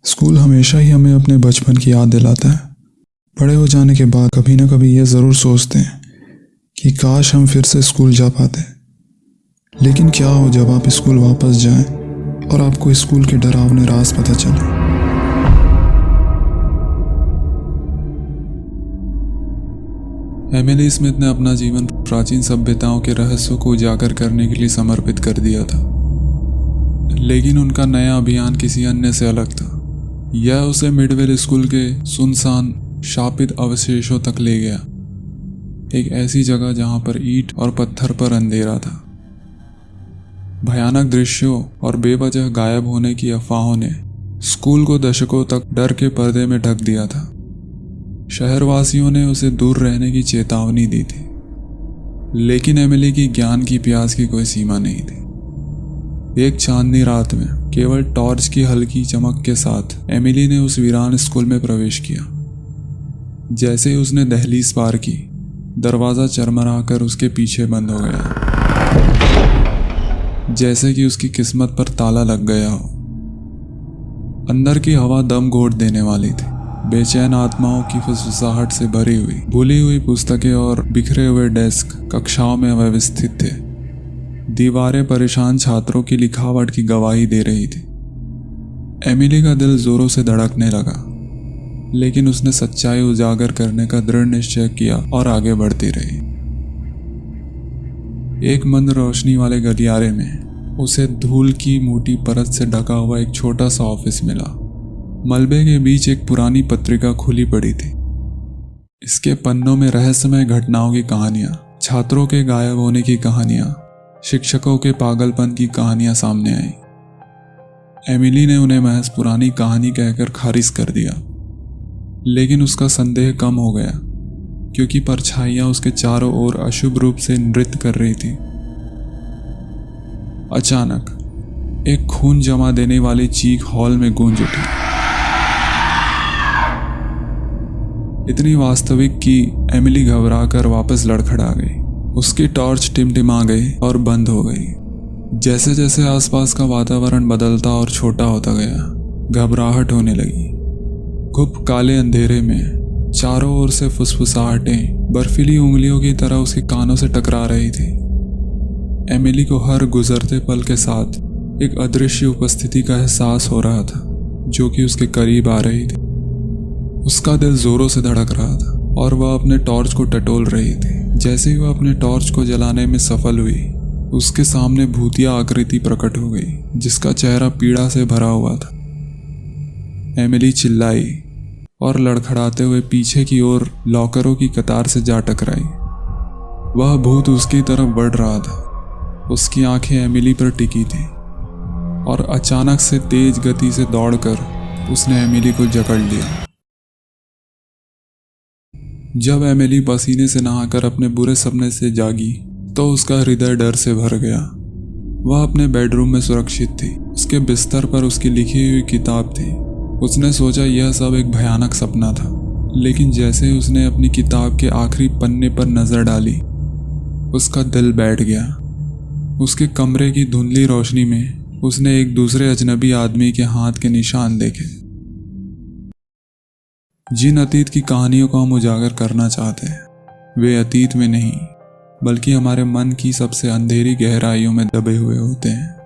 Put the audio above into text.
School हमेशा ही हमें अपने बचपन की याद दिलाता है। बड़े हो जाने के बाद कभी ना कभी ये ज़रूर सोचते हैं कि काश हम फिर से स्कूल जा पाते। लेकिन क्या हो जब आप स्कूल वापस जाएं और आपको स्कूल के डरावने राज पता चले। एमिली स्मिथ ने अपना जीवन प्राचीन सभ्यताओं के रहस्यों को उजागर करने के लिए समर्पित कर दिया था, लेकिन उनका नया अभियान किसी अन्य से अलग था। यह उसे मिडवेल स्कूल के सुनसान शापित अवशेषों तक ले गया, एक ऐसी जगह जहां पर ईंट और पत्थर पर अंधेरा था। भयानक दृश्यों और बेवजह गायब होने की अफवाहों ने स्कूल को दशकों तक डर के पर्दे में ढक दिया था। शहरवासियों ने उसे दूर रहने की चेतावनी दी थी, लेकिन एमिली की ज्ञान की प्यास की कोई सीमा नहीं थी। एक चांदनी रात में केवल टॉर्च की हल्की चमक के साथ एमिली ने उस वीरान स्कूल में प्रवेश किया। जैसे ही उसने दहलीज पार की, दरवाजा चरमराकर उसके पीछे बंद हो गया, जैसे कि उसकी किस्मत पर ताला लग गया हो। अंदर की हवा दम घोट देने वाली थी, बेचैन आत्माओं की फुसफुसाहट से भरी हुई। भूली हुई पुस्तकें और बिखरे हुए डेस्क कक्षाओं में अव्यवस्थित थे। दीवारें परेशान छात्रों की लिखावट की गवाही दे रही थी। एमिली का दिल जोरों से धड़कने लगा, लेकिन उसने सच्चाई उजागर करने का दृढ़ निश्चय किया और आगे बढ़ती रही। एक मंद रोशनी वाले गलियारे में उसे धूल की मोटी परत से ढका हुआ एक छोटा सा ऑफिस मिला। मलबे के बीच एक पुरानी पत्रिका खुली पड़ी थी। इसके पन्नों में रहस्यमय घटनाओं की कहानियां, छात्रों के गायब होने की कहानियां, शिक्षकों के पागलपन की कहानियां सामने आई। एमिली ने उन्हें महज पुरानी कहानी कहकर खारिज कर दिया, लेकिन उसका संदेह कम हो गया, क्योंकि परछाइयां उसके चारों ओर अशुभ रूप से नृत्य कर रही थी। अचानक एक खून जमा देने वाली चीख हॉल में गूंज उठी, इतनी वास्तविक कि एमिली घबराकर वापस लड़खड़ा गई। उसकी टॉर्च टिमटिमा गई और बंद हो गई। जैसे जैसे आसपास का वातावरण बदलता और छोटा होता गया, घबराहट होने लगी। गुप्त काले अंधेरे में चारों ओर से फुसफुसाहटें बर्फीली उंगलियों की तरह उसके कानों से टकरा रही थी। एमिली को हर गुजरते पल के साथ एक अदृश्य उपस्थिति का एहसास हो रहा था, जो कि उसके करीब आ रही थी। उसका दिल जोरों से धड़क रहा था और वह अपने टॉर्च को टटोल रही थी। जैसे ही वह अपने टॉर्च को जलाने में सफल हुई, उसके सामने भूतिया आकृति प्रकट हो गई, जिसका चेहरा पीड़ा से भरा हुआ था। एमिली चिल्लाई और लड़खड़ाते हुए पीछे की ओर लॉकरों की कतार से जा टकराई। वह भूत उसकी तरफ बढ़ रहा था। उसकी आंखें एमिली पर टिकी थी और अचानक से तेज गति से दौड़कर उसने एमिली को जकड़ लिया। जब एमिली पसीने से नहाकर अपने बुरे सपने से जागी, तो उसका हृदय डर से भर गया। वह अपने बेडरूम में सुरक्षित थी। उसके बिस्तर पर उसकी लिखी हुई किताब थी। उसने सोचा यह सब एक भयानक सपना था, लेकिन जैसे ही उसने अपनी किताब के आखिरी पन्ने पर नजर डाली, उसका दिल बैठ गया। उसके कमरे की धुंधली रोशनी में उसने एक दूसरे अजनबी आदमी के हाथ के निशान देखे। जिन अतीत की कहानियों को हम उजागर करना चाहते हैं, वे अतीत में नहीं, बल्कि हमारे मन की सबसे अंधेरी गहराइयों में दबे हुए होते हैं।